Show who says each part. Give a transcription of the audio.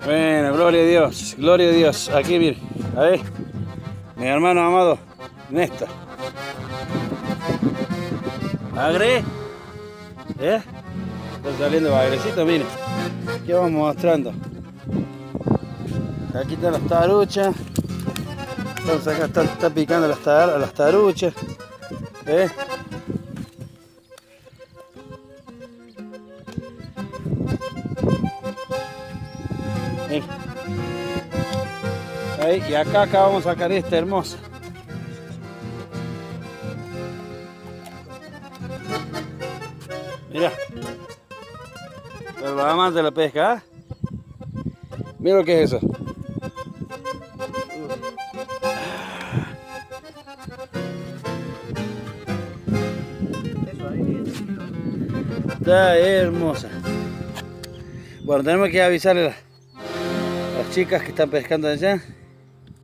Speaker 1: Bueno, gloria a Dios, gloria a Dios. Aquí, mire, a ver, mi hermano amado, Néstor. Bagre, está saliendo bagrecito, mire. ¿Qué vamos mostrando? Aquí están las taruchas. Entonces acá están picando las taruchas. Mire. Ahí, y acá vamos a sacar esta hermosa. Mira. Para los amantes de la pesca, ¿eh? Mira lo que es eso. Está hermosa. Bueno, tenemos que avisarle a las chicas que están pescando allá